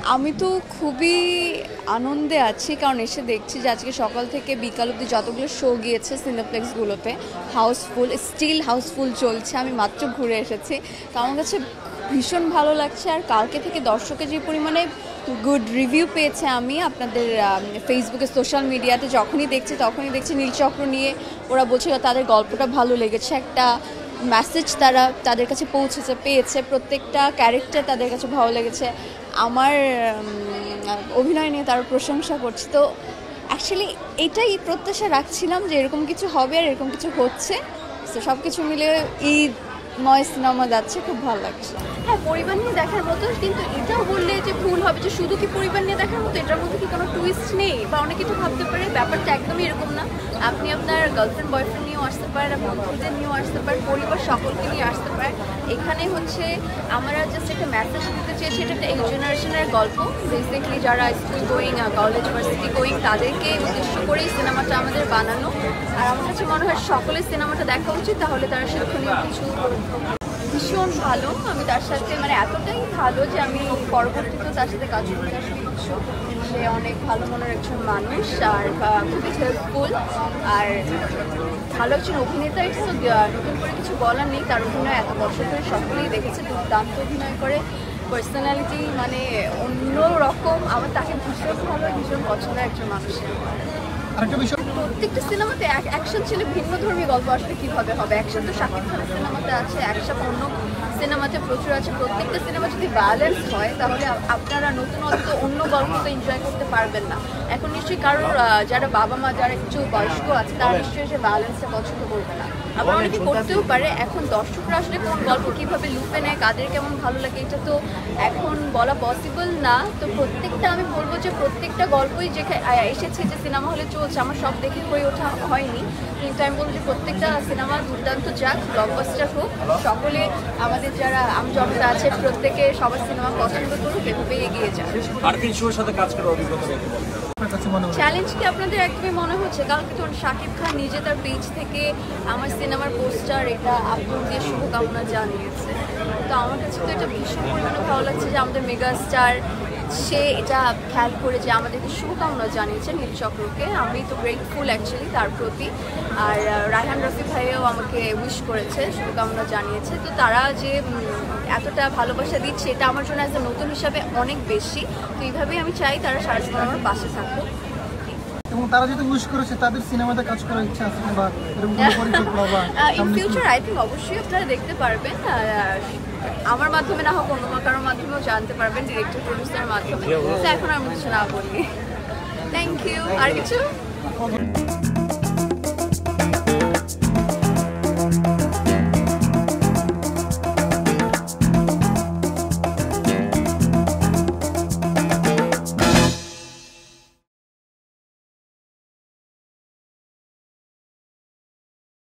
আমি তো খুবই আনন্দে আছি, কারণ এসে দেখছি যে আজকে সকাল থেকে বিকাল অবধি যতগুলো শো গিয়েছে সিনেপ্লেক্সগুলোতে স্টিল হাউসফুল চলছে। আমি মাত্র ঘুরে এসেছি, তো আমার কাছে ভীষণ ভালো লাগছে। আর কালকে থেকে দর্শকের যে পরিমাণে গুড রিভিউ পেয়েছে, আমি আপনাদের ফেসবুকে সোশ্যাল মিডিয়াতে যখনই দেখছি নীলচক্র নিয়ে ওরা বলছে তাদের গল্পটা ভালো লেগেছে, একটা মেসেজ তারা তাদের কাছে পেয়েছে, প্রত্যেকটা ক্যারেক্টার তাদের কাছে ভালো লেগেছে, আমার অভিনয় নিয়ে তারা প্রশংসা করছে। তো অ্যাকচুয়ালি এটাই প্রত্যাশা রাখছিলাম যে এরকম কিছু হবে আর এরকম কিছু হচ্ছে। তো সব কিছু মিলে ঈদময় সিনেমা যাচ্ছে, খুব ভালো লাগছে। হ্যাঁ, পরিবার নিয়ে দেখার মতো, কিন্তু এটাও বললে যে ভুল হবে যে শুধু কি পরিবার নিয়ে দেখার মতো, এটার মধ্যে কি কোনো টুইস্ট নেই? বা অনেক কিছু ভাবতে পারে, ব্যাপারটা একদমই এরকম না। আপনি আপনার গার্লফ্রেন্ড বয়ফ্রেন্ড নিয়েও আসতে পারেন, বন্ধুদের নিয়েও আসতে পারেন, পরিবার সকলকে নিয়ে আসতে পারেন। এখানে হচ্ছে আমরা জাস্ট একটা মেসেজ দিতে চেয়েছি, এটা একটা এই জেনারেশনের গল্প। বেসিক্যালি যারা school going, college, varsity going, তাদেরকে উদ্দেশ্য করেই সিনেমাটা আমাদের বানানো। আর আমার কাছে মনে হয় সকলের সিনেমাটা দেখা উচিত, তাহলে তারা শিক্ষণীয় কিছু। ভীষণ ভালো, আমি তার সাথে এতটাই ভালো যে আমি পরবর্তীতেও তার সাথে কাজ করতে আসলে ইচ্ছুক। সে অনেক ভালো মনের একজন মানুষ আর খুবই হেল্পফুল আর ভালো একজন অভিনেতা। তো নতুন করে কিছু বলার নেই, তার অভিনয় এত বছর ধরে সকলেই দেখেছে, দুর্দান্ত অভিনয় করে, পার্সোনালিটি অন্য রকম। আমার তাকে ভীষণ পছন্দের একজন মানুষের। প্রত্যেকটা সিনেমাতে অ্যাকশন ছিল, ভিন্ন ধর্মী গল্প আসলে কিভাবে হবে? অ্যাকশন তো শাকিব খানের সিনেমাতে আছে, অ্যাকশন অন্য সিনেমাতে প্রচুর আছে। প্রত্যেকটা সিনেমা যদি ব্যালেন্স হয় তাহলে আপনারা নতুনত্ব অন্য গল্প তো এনজয় করতে পারবেন না। এখন নিশ্চয়ই কারোর যারা বাবা মা, যারা একটু বয়স্ক আছে, তারা নিশ্চয়ই সে ব্যালেন্সটা পছন্দ করবে না। আবার অনেকে করতেও পারে। এখন দর্শকরা আসলে কোন গল্প কীভাবে লুপে নেয়, কাদের কেমন ভালো লাগে, এটা তো এখন বলা পসিবল না। তো প্রত্যেকটা আমি বলবো যে প্রত্যেকটা গল্পই যেখানে এসেছে, যে সিনেমা হলে চলছে, আমার সব দেখে হয়ে ওঠা হয়নি, কিন্তু আমি বলবো যে প্রত্যেকটা সিনেমা দুর্দান্ত যাক, ব্লকবাস্টার হোক, সকলে আমাদের যারা আমজনতা আছে প্রত্যেকে সবার সিনেমা পছন্দ করুক, এভাবে এগিয়ে যায়। চ্যালেঞ্জ কি আপনাদের একদমই মনে হচ্ছে? কালকে তো শাকিব খান নিজে তার পেজ থেকে আমার সিনেমার পোস্টার এটা আপলোড দিয়ে শুভকামনা জানিয়েছে। তো আমার কাছে তো এটা ভীষণ পরিমাণে ভালো লাগছে যে আমাদের মেগাস্টার সে এটা খেয়াল করে যে আমাদেরকে শুভকামনা জানিয়েছে নীলচক্রকে। আমি তো গ্রেটফুল অ্যাকচুয়ালি তার প্রতি। আর রায়হান রফি ভাইও আমাকে উইশ করেছে, শুভকামনা জানিয়েছে। তো তারা যে এতটা ভালোবাসা দিচ্ছে, এটা আমার জন্য অ্যাজ এ নতুন হিসাবে অনেক বেশি। তো এইভাবেই আমি চাই তারা সারা জীবন আমার পাশে থাকুক। এবং তারা যেহেতু উইশ করেছে, তাদের সিনেমাতে কাজ করার ইচ্ছা আছে বা এরকম কোনো পরিকল্পনা বা ইন ফিউচার আই থিঙ্ক অবশ্যই আপনারা দেখতে পারবেন। আমার মাধ্যমে না হোক অন্য কারোর মাধ্যমেও জানতে পারবেন, ডিরেক্টর প্রডিউসারের মাধ্যমে। তো এখন আর কিছু না বলি। Thank you. আর কিছু